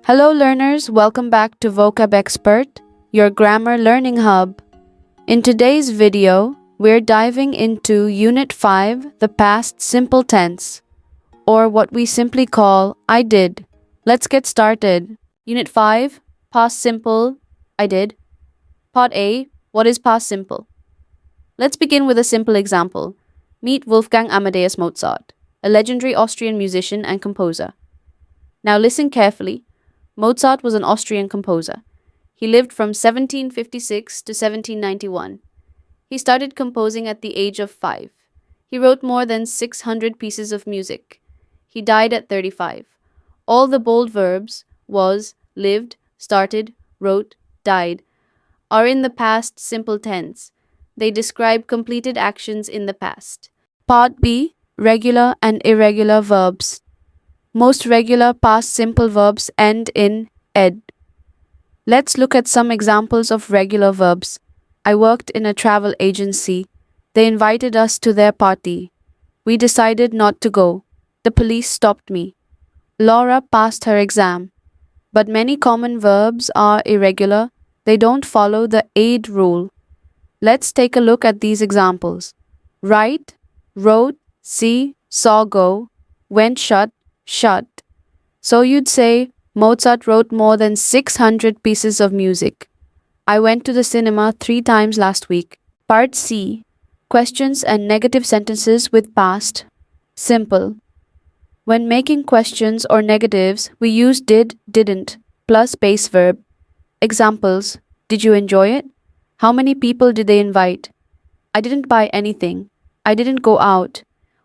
Hello learners, welcome back to Vocab Expert, your grammar learning hub. In today's video, we're diving into Unit 5, the past simple tense, or what we simply call I did. Let's get started. Unit 5, past simple, I did. Part A, what is past simple? Let's begin with a simple example. Meet Wolfgang Amadeus Mozart, a legendary Austrian musician and composer. Now listen carefully. Mozart was an Austrian composer. He lived from 1756 to 1791. He started composing at the age of 5. He wrote more than 600 pieces of music. He died at 35. All the bold verbs was, lived, started, wrote, died are in the past simple tense. They describe completed actions in the past. Part B, regular and irregular verbs. Most regular past simple verbs end in ed. Let's look at some examples of regular verbs. I worked in a travel agency. They invited us to their party. We decided not to go. The police stopped me. Laura passed her exam. But many common verbs are irregular. They don't follow the aid rule. Let's take a look at these examples. Write, wrote, see, saw go, went shut. So you'd say, Mozart wrote more than 600 pieces of music. I went to the cinema 3 times last week. Part C, questions and negative sentences with past simple. When making questions or negatives, we use did, didn't, plus base verb. Examples, did you enjoy it? How many people did they invite? I didn't buy anything. I didn't go out.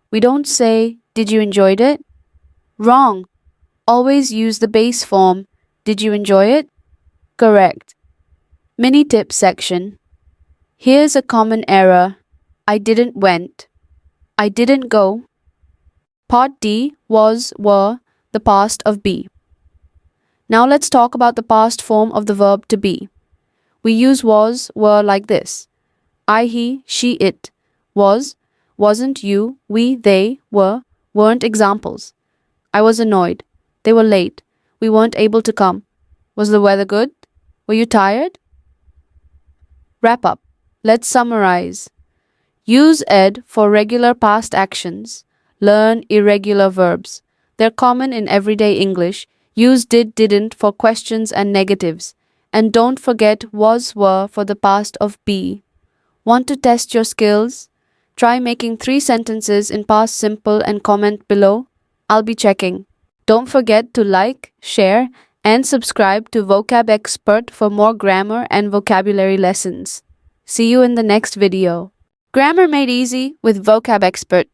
We don't say, did you enjoy it? Wrong. Always use the base form. Did you enjoy it? Correct. Mini tip section. Here's a common error. I didn't went. I didn't go. Part D, was, were, the past of be. Now let's talk about the past form of the verb to be. We use was, were like this. I, he, she, it. Was, wasn't, you, we, they, were, weren't examples. I was annoyed. They were late. We weren't able to come. Was the weather good? Were you tired? Wrap up. Let's summarize. Use ed for regular past actions. Learn irregular verbs. They're common in everyday English. Use did, didn't for questions and negatives. And don't forget was, were for the past of be. Want to test your skills? Try making 3 sentences in past simple and comment below. I'll be checking. Don't forget to like, share, and subscribe to Vocab Expert for more grammar and vocabulary lessons. See you in the next video. Grammar made easy with Vocab Expert.